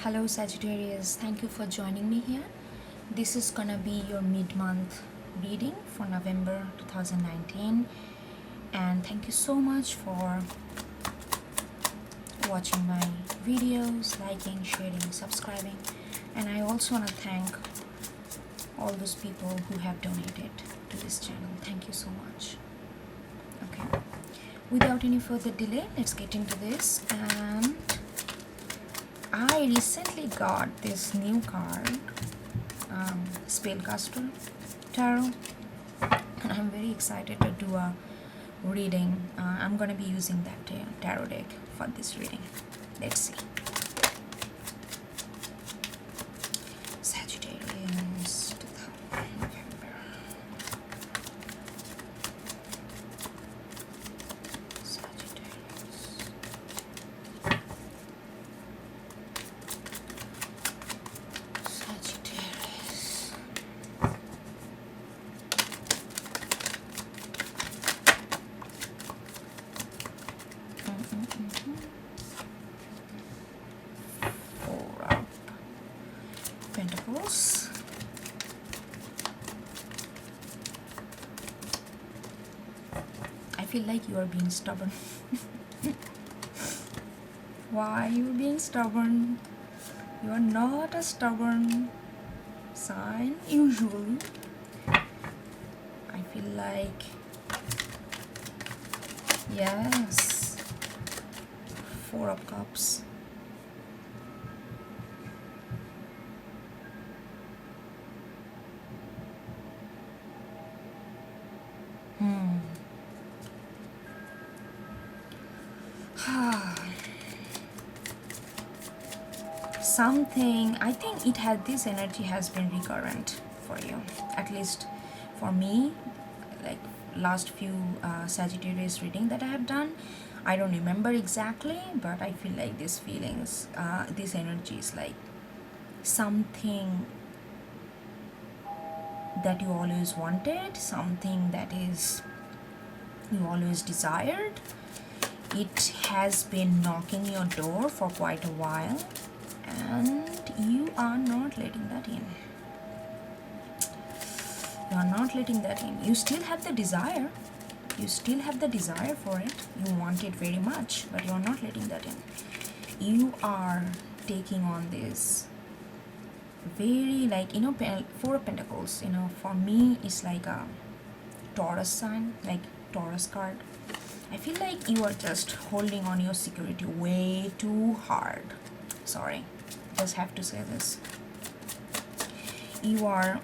Hello Sagittarius, thank you for joining me here. This is gonna be your mid-month reading for November 2019, and thank you so much for watching my videos, liking, sharing, subscribing, and I also want to thank all those people who have donated to this channel. Thank you so much. Okay, without any further delay, let's get into this. And I recently got this new card, Spellcaster Tarot, and I'm very excited to do a reading. I'm going to be using that tarot deck for this reading. Let's see. Sagittarius, November. Sagittarius. Sagittarius. Four of Pentacles. I feel like you are being stubborn. Why are you being stubborn? You are not a stubborn sign usually. I feel like, yes, Four of Cups. Something, I think it had, this energy has been recurrent for you, at least for me. Like last few Sagittarius reading that I have done, I don't remember exactly, but I feel like these feelings, this energy is like something that you always wanted, something that is you always desired. It has been knocking your door for quite a while, and you are not letting that in. You are not letting that in. You still have the desire. You still have the desire for it. You want it very much, but you are not letting that in. You are taking on this very, like, Four of Pentacles, for me, it's like a Taurus sign, like Taurus card. I feel like you are just holding on your security way too hard. Sorry, just have to say this. You are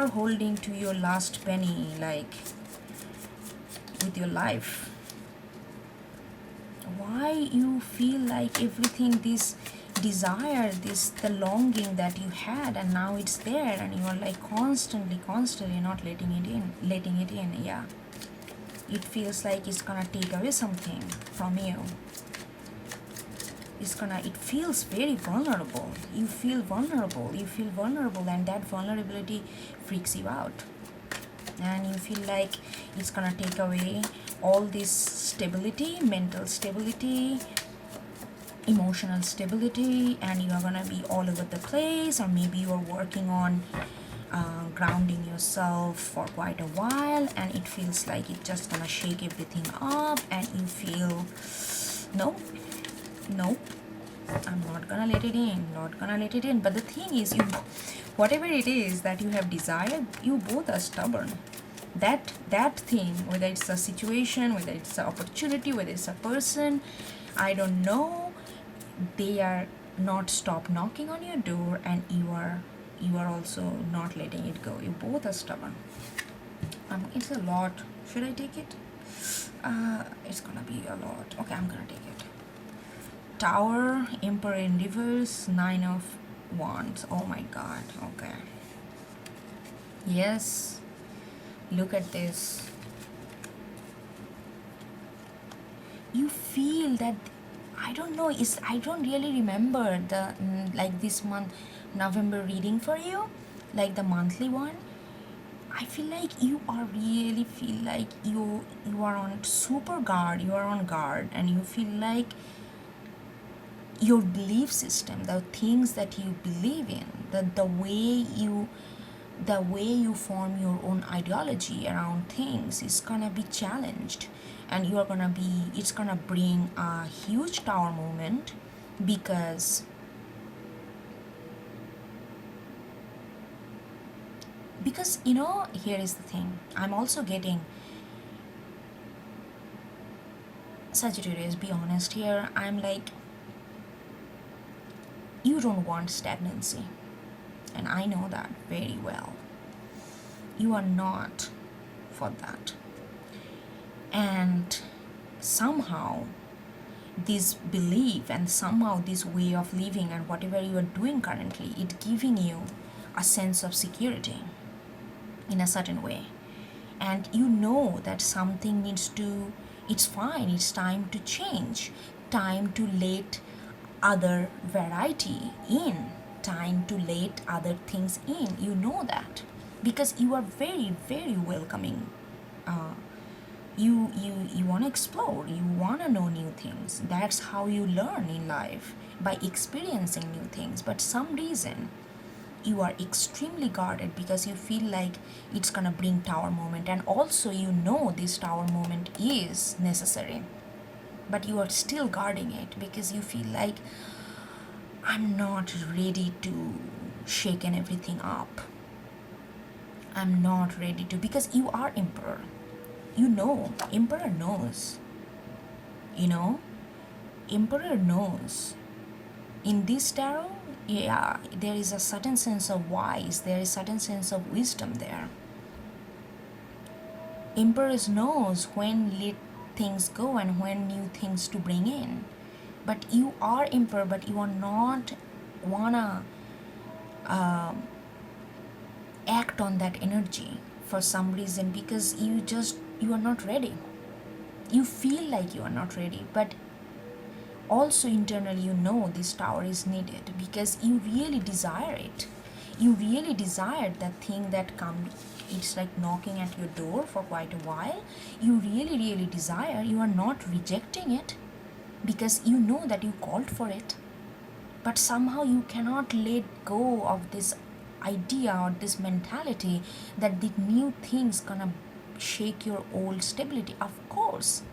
holding to your last penny, like with your life. Why you feel like everything, this desire, the longing that you had, and now it's there, and you are like constantly not letting it in. Yeah, it feels like it's gonna take away something from you. It feels very vulnerable. You feel vulnerable, and that vulnerability freaks you out. And you feel like it's gonna take away all this stability, mental stability, emotional stability, and you are gonna be all over the place, or maybe you are working on grounding yourself for quite a while, and it feels like it's just gonna shake everything up, and you feel, nope, I'm not gonna let it in. But the thing is, whatever it is that you have desired, you both are stubborn. That thing, whether it's a situation, whether it's an opportunity, whether it's a person, I don't know, they are not stop knocking on your door, and you are also not letting it go. You both are stubborn. It's a lot. Should I take it? It's gonna be a lot. Okay, I'm gonna take it. Tower, Emperor in reverse, Nine of Wands. Oh my god. Okay. Yes. Look at this. You feel that, I don't know, I don't really remember the like this month November reading for you, like the monthly one. I feel like you are really feel like you are on super guard, you are on guard, and you feel like your belief system, the things that you believe in, the way you form your own ideology around things is gonna be challenged, and it's gonna bring a huge tower moment. Because here is the thing, I'm also getting Sagittarius, be honest here. I'm like, you don't want stagnancy, and I know that very well. You are not for that. And somehow this belief and somehow this way of living and whatever you are doing currently, it giving you a sense of security in a certain way. And you know that something it's fine, it's time to change, time to let other variety in, time to let other things in. You know that because you are very, very welcoming. You want to explore, you want to know new things. That's how you learn in life, by experiencing new things. But some reason you are extremely guarded because you feel like it's gonna bring tower moment, and also this tower moment is necessary, but you are still guarding it because you feel like, I'm not ready to shaken everything up. I'm not ready to, because you are emperor. Emperor knows. Emperor knows. In this tarot, yeah, there is a certain sense of wise, there is a certain sense of wisdom there. Emperor knows when let things go and when new things to bring in. But you are emperor, but you are not wanna act on that energy for some reason, because you are not ready. You feel like you are not ready, but also internally this tower is needed because you really desire it. You really desire that thing that comes, it's like knocking at your door for quite a while. You really, really desire. You are not rejecting it because you know that you called for it, but somehow you cannot let go of this idea or this mentality that the new thing's gonna shake your old stability. Of course,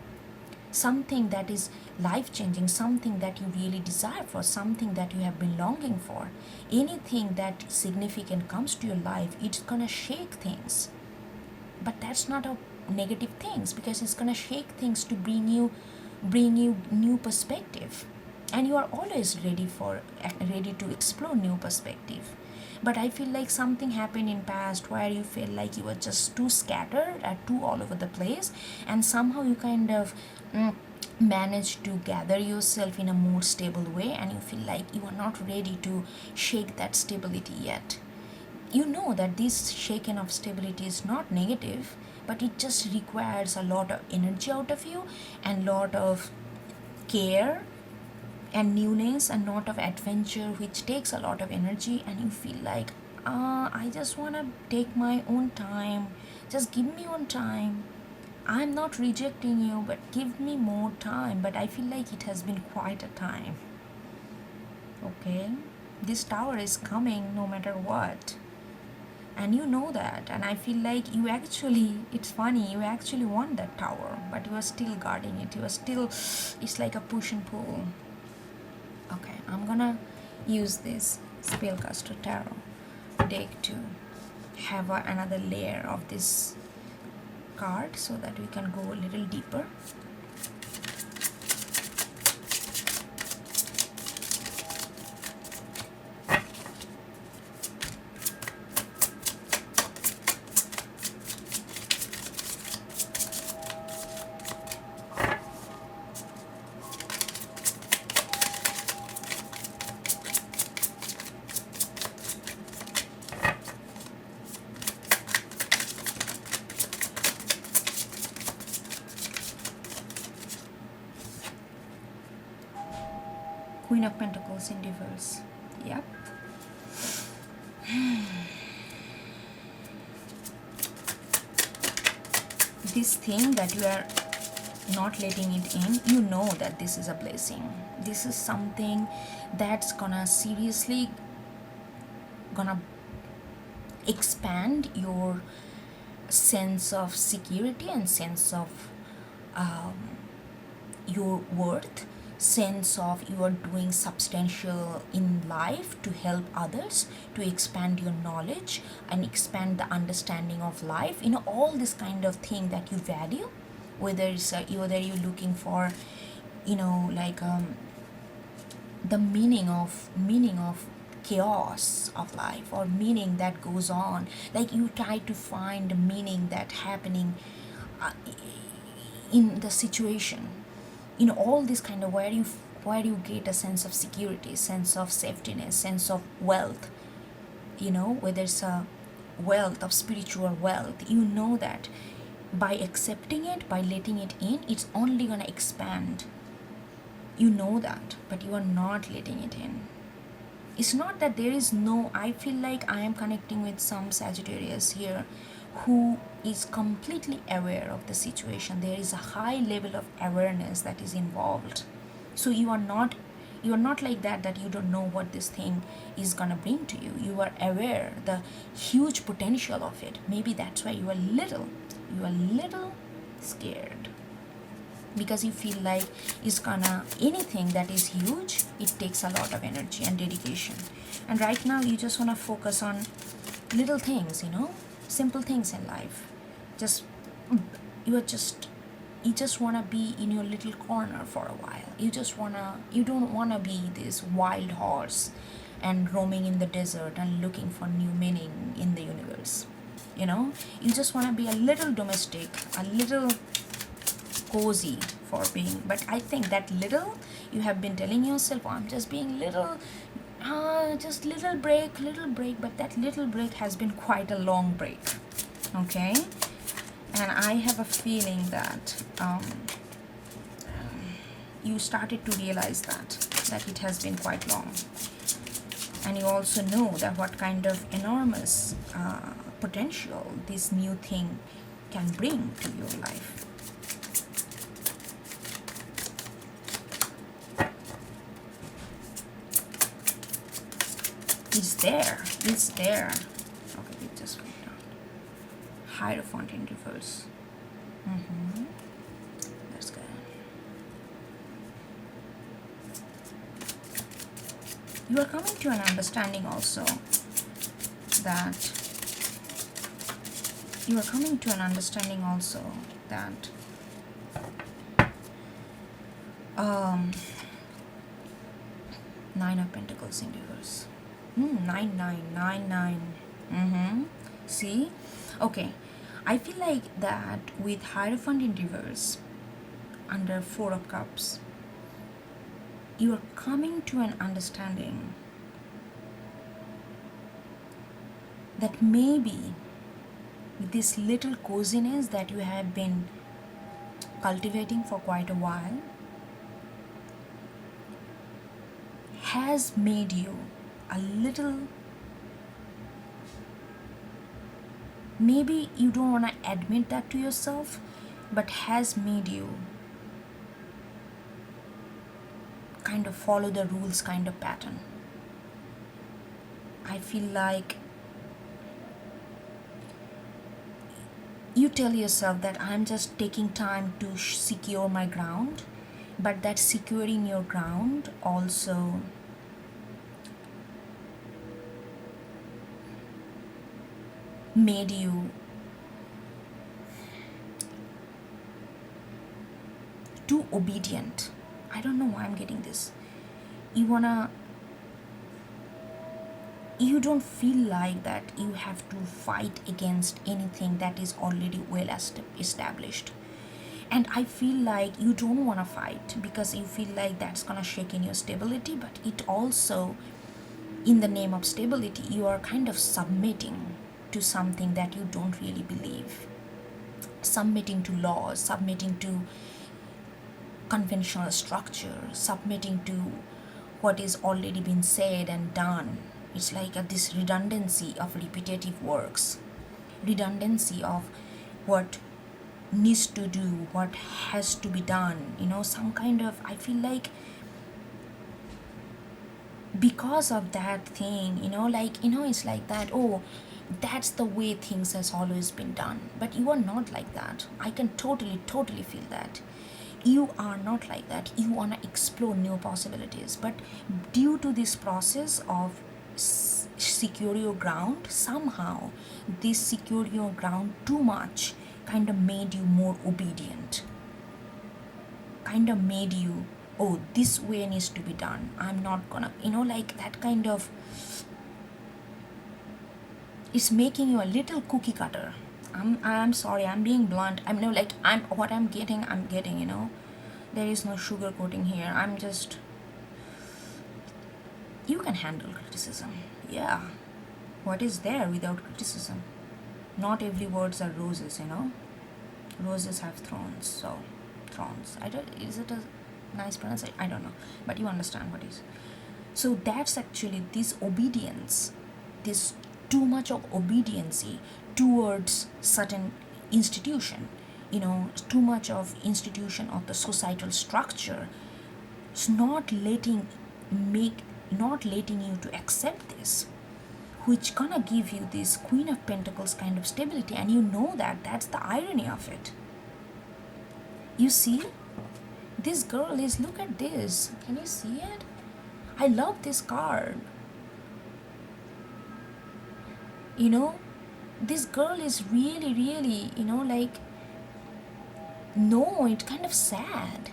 something that is life changing, something that you really desire for, something that you have been longing for, anything that significant comes to your life, it's gonna shake things. But that's not a negative things, because it's gonna shake things to bring you new perspective, and you are always ready to explore new perspective. But I feel like something happened in past where you feel like you were just too scattered and too all over the place, and somehow you kind of managed to gather yourself in a more stable way, and you feel like you are not ready to shake that stability yet. You know that this shaking of stability is not negative, but it just requires a lot of energy out of you, and lot of care and newness, and lot of adventure, which takes a lot of energy. And you feel like, I just want to take my own time, just give me one time. I'm not rejecting you, but give me more time. But I feel like it has been quite a time. Okay, this tower is coming no matter what, and you know that. And I feel like it's funny, you actually want that tower, but you are still guarding it. It's like a push and pull. Okay, I'm gonna use this Spellcaster Tarot deck to have another layer of this card so that we can go a little deeper. Queen of Pentacles in reverse. Yep. This thing that you are not letting it in, you know that this is a blessing. This is something that's gonna seriously gonna expand your sense of security and sense of your worth, sense of you are doing substantial in life to help others, to expand your knowledge and expand the understanding of life, all this kind of thing that you value, whether you're looking for like the meaning of chaos of life, or meaning that goes on, like you try to find meaning that happening in the situation, all this kind of where you get a sense of security, sense of safetyness, sense of wealth, whether it's a wealth of spiritual wealth, that by accepting it, by letting it in, it's only gonna expand. That, but you are not letting it in. It's not that there is no, I feel like I am connecting with some Sagittarius here who is completely aware of the situation. There is a high level of awareness that is involved. So you are not like that you don't know what this thing is gonna bring to you. You are aware the huge potential of it. Maybe that's why you are little scared, because you feel like anything that is huge, it takes a lot of energy and dedication. And right now you just want to focus on little things, simple things in life. You just want to be in your little corner for a while. You don't want to be this wild horse and roaming in the desert and looking for new meaning in the universe. You just want to be a little domestic, a little cozy for being. But I think that little, you have been telling yourself, I'm just being little, just little break, but that little break has been quite a long break. Okay, and I have a feeling that you started to realize that it has been quite long, and you also know that what kind of enormous potential this new thing can bring to your life. It's there. Okay, it just went down. Hierophant in reverse. That's good. You are coming to an understanding also that Nine of Pentacles in reverse. 9. See? Okay. I feel like that with Hierophant in reverse, under 4 of Cups, you are coming to an understanding that maybe with this little coziness that you have been cultivating for quite a while has made you a little, maybe you don't want to admit that to yourself, but has made you kind of follow the rules kind of pattern. I feel like you tell yourself that I'm just taking time to secure my ground, but that securing your ground also made you too obedient. I don't know why I'm getting this. You don't feel like that you have to fight against anything that is already well established. And I feel like you don't want to fight because you feel like that's gonna shake in your stability, but it also, in the name of stability, you are kind of submitting to something that you don't really believe. Submitting to laws, submitting to conventional structure, submitting to what is already been said and done. It's like this redundancy of repetitive works, redundancy of what needs to do, what has to be done, some kind of, I feel like because of that thing, it's like that, oh, that's the way things has always been done. But you are not like that. I can totally feel that you are not like that. You want to explore new possibilities, but due to this process of secure your ground, somehow this secure your ground too much kind of made you more obedient, kind of made you, oh, this way needs to be done, I'm not gonna, like that kind of, it's making you a little cookie cutter. I'm sorry, I'm being blunt. I'm no like I'm what I'm getting, there is no sugar coating here. I'm just, you can handle criticism. Yeah, what is there without criticism? Not every words are roses, roses have thorns. So thorns, I don't, is it a nice pronunciation? I don't know, but you understand what is. So that's actually this obedience, this too much of obediency towards certain institution, too much of institution of the societal structure. It's not letting you to accept this, which gonna give you this Queen of Pentacles kind of stability, and that's the irony of it. You see, this girl is, look at this, can you see it? I love this card. This girl is really, like, no, it's kind of sad.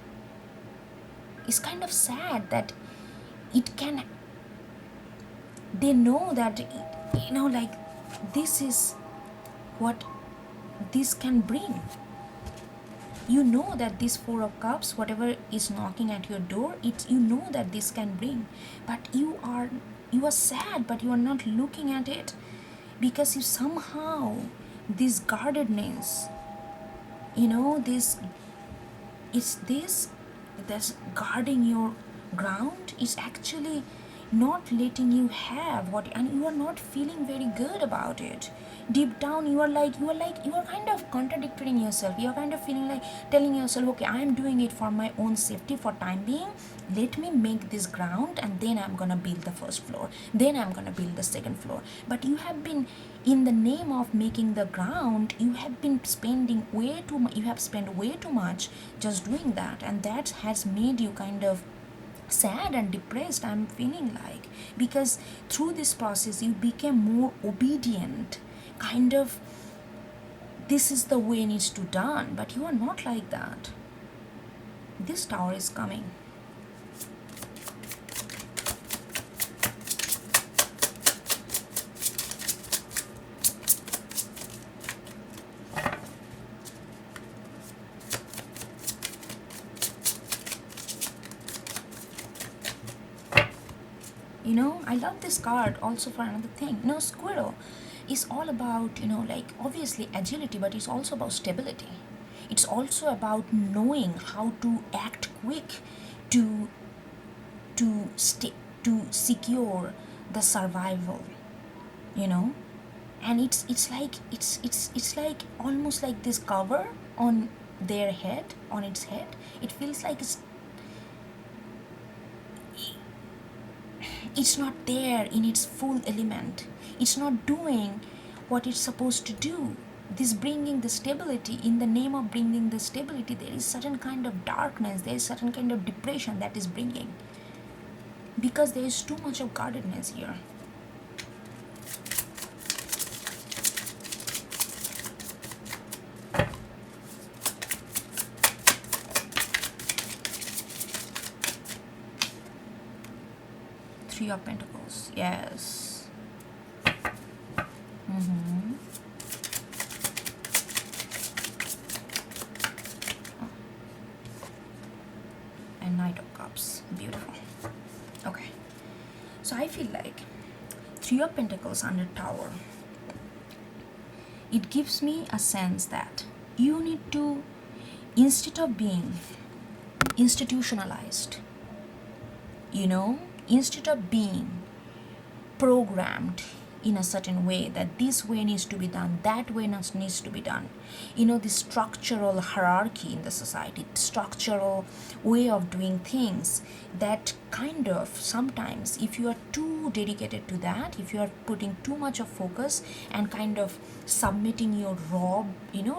It's kind of sad that it can, they know that, like, this is what this can bring. That this Four of Cups, whatever is knocking at your door, it's, that this can bring, but you are sad, but you are not looking at it, because you somehow, this guardedness, that's guarding your ground is actually not letting you have what, and you are not feeling very good about it. Deep down you are kind of contradicting yourself. You are kind of feeling like telling yourself, okay, I am doing it for my own safety for time being, let me make this ground, and then I'm gonna build the first floor, then I'm gonna build the second floor. But you have been, in the name of making the ground, you have been spending way too much, you have spent way too much just doing that, and that has made you kind of sad and depressed, I'm feeling like, because through this process you became more obedient, kind of, this is the way it needs to done, but you are not like that. This Tower is coming. I love this card also for another thing. Squirrel is all about, like, obviously agility, but it's also about stability. It's also about knowing how to act quick to secure the survival, and it's like almost like this cover on their head, on its head. It feels like it's not there in its full element. It's not doing what it's supposed to do. This bringing the stability, in the name of bringing the stability, there is certain kind of darkness, there is certain kind of depression that is bringing, because there is too much of guardedness here. Three of Pentacles, yes. And Knight of Cups, beautiful. Okay, so I feel like Three of Pentacles under Tower, it gives me a sense that you need to, instead of being institutionalized, instead of being programmed in a certain way, that this way needs to be done, that way needs to be done. The structural hierarchy in the society, structural way of doing things, that kind of sometimes, if you are too dedicated to that, if you are putting too much of focus and kind of submitting your raw,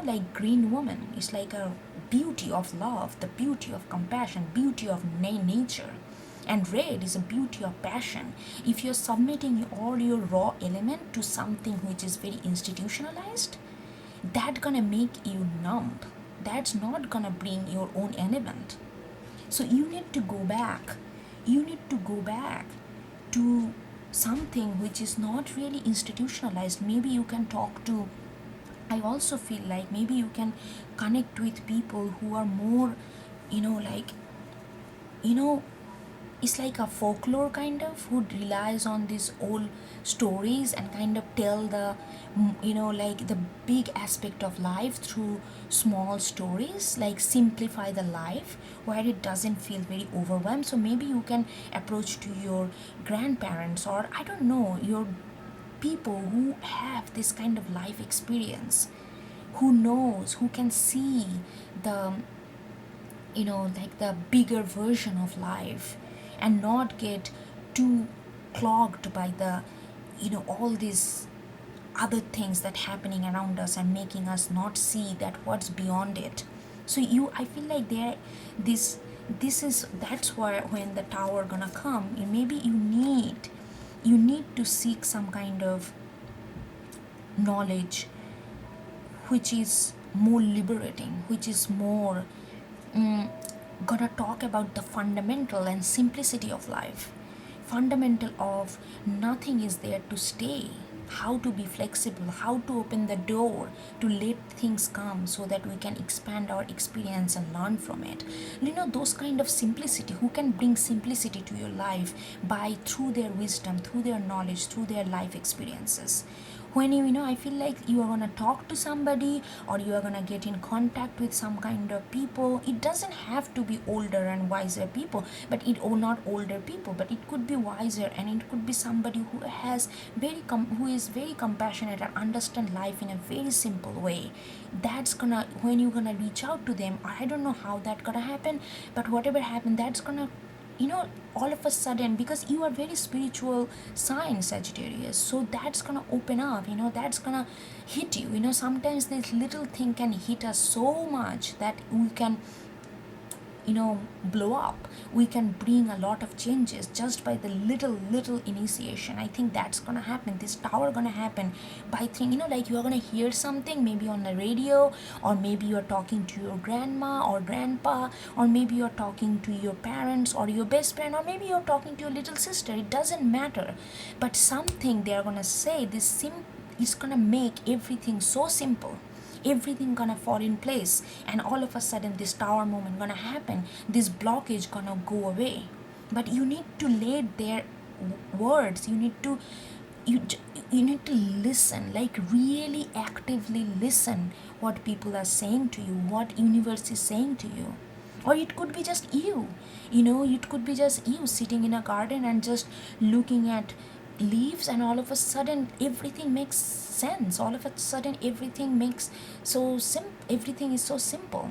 like green woman is like a beauty of love, the beauty of compassion, beauty of nature, and red is a beauty of passion. If you're submitting all your raw element to something which is very institutionalized, that's gonna make you numb. That's not gonna bring your own element. So you need to go back. You need to go back to something which is not really institutionalized. Maybe you can talk to, I also feel like maybe you can connect with people who are more, like, it's like a folklore kind of, who relies on these old stories and kind of tell the, like the big aspect of life through small stories, like simplify the life where it doesn't feel very overwhelmed. So maybe you can approach to your grandparents, or I don't know, your people who have this kind of life experience, who knows, who can see the, like the bigger version of life, and not get too clogged by the, all these other things that happening around us and making us not see that what's beyond it. So I feel like that's why when the tower gonna come, maybe you need to seek some kind of knowledge which is more liberating, which is more gonna talk about the fundamental and simplicity of life, fundamental of nothing is there to stay, how to be flexible, how to open the door to let things come so that we can expand our experience and learn from it. Those kind of simplicity, who can bring simplicity to your life by through their wisdom, through their knowledge, through their life experiences. When I feel like you are gonna talk to somebody, or you are gonna get in contact with some kind of people, it doesn't have to be older and wiser people, or not older people, but it could be wiser, and it could be somebody who has who is very compassionate and understand life in a very simple way. That's gonna, when you're gonna reach out to them, I don't know how that gonna happen, but whatever happen, that's gonna, all of a sudden, because you are very spiritual sign, Sagittarius, so that's gonna open up, that's gonna hit you. Sometimes this little thing can hit us so much that we can, blow up. We can bring a lot of changes just by the little initiation. I think that's gonna happen. This tower gonna happen by like you are gonna hear something maybe on the radio, or maybe you're talking to your grandma or grandpa, or maybe you're talking to your parents or your best friend, or maybe you're talking to your little sister. It doesn't matter, but something they're gonna say, is gonna make everything so simple, everything gonna fall in place, and all of a sudden this tower moment gonna happen, this blockage gonna go away. But you need to let their words, you need to listen, like really actively listen what people are saying to you, what universe is saying to you. Or it could be just you, it could be just you sitting in a garden and just looking at leaves, and all of a sudden everything makes sense. All of a sudden everything makes everything is so simple.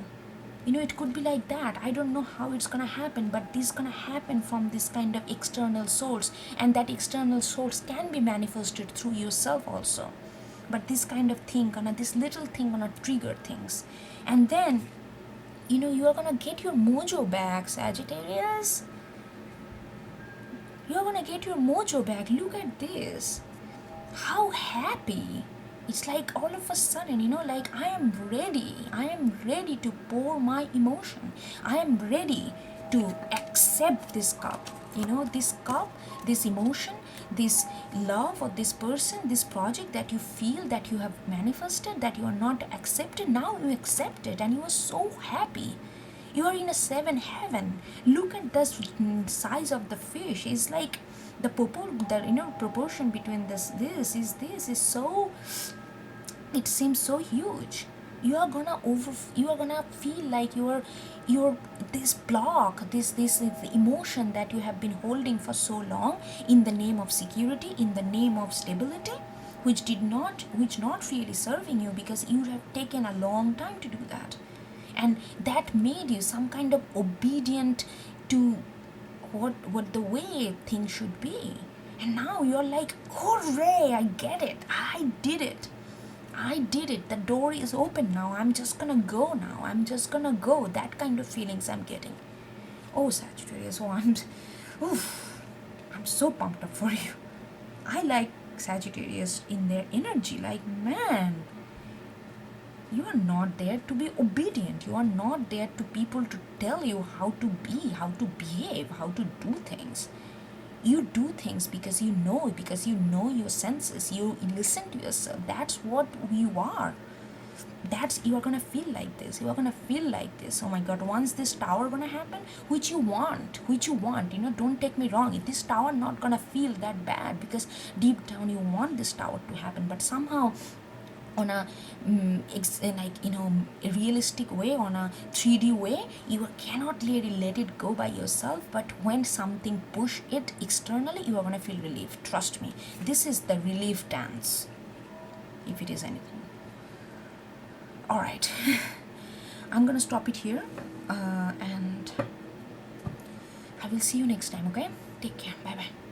It could be like that. I don't know how it's gonna happen, but this gonna happen from this kind of external source, and that external source can be manifested through yourself also. But this kind of thing this little thing gonna trigger things, and then you are gonna get your mojo back, Sagittarius. You're gonna get your mojo back. Look at this. How happy. It's like all of a sudden, like I am ready to pour my emotion. I am ready to accept this cup. This cup, this emotion, this love of this person, this project that you feel that you have manifested, that you are not accepted. Now you accept it and you are so happy. You are in a 7 heaven. Look at the size of the fish. It's like the proportion between this is so, it seems so huge. you are gonna feel like you're this block, this emotion that you have been holding for so long in the name of security, in the name of stability, which not really serving you, because you have taken a long time to do that, and that made you some kind of obedient to what the way things should be. And now you're like, hooray, I get it, I did it, the door is open now, I'm just gonna go now, that kind of feelings I'm getting. Oh, Sagittarius, I'm so pumped up for you. I like Sagittarius in their energy, like, man, you are not there to be obedient, you are not there to people to tell you how to be, how to behave, how to do things. You do things because you know your senses, you listen to yourself, that's what you are. You are gonna feel like this, oh my god, once this tower gonna happen, which you want, don't take me wrong, this tower not gonna feel that bad, because deep down you want this tower to happen, but somehow on a a realistic way, on a 3D way, you cannot really let it go by yourself, but when something push it externally, you are going to feel relief. Trust me, this is the relief dance, if it is anything. All right. I'm going to stop it here, and I will see you next time. Okay, take care. Bye bye.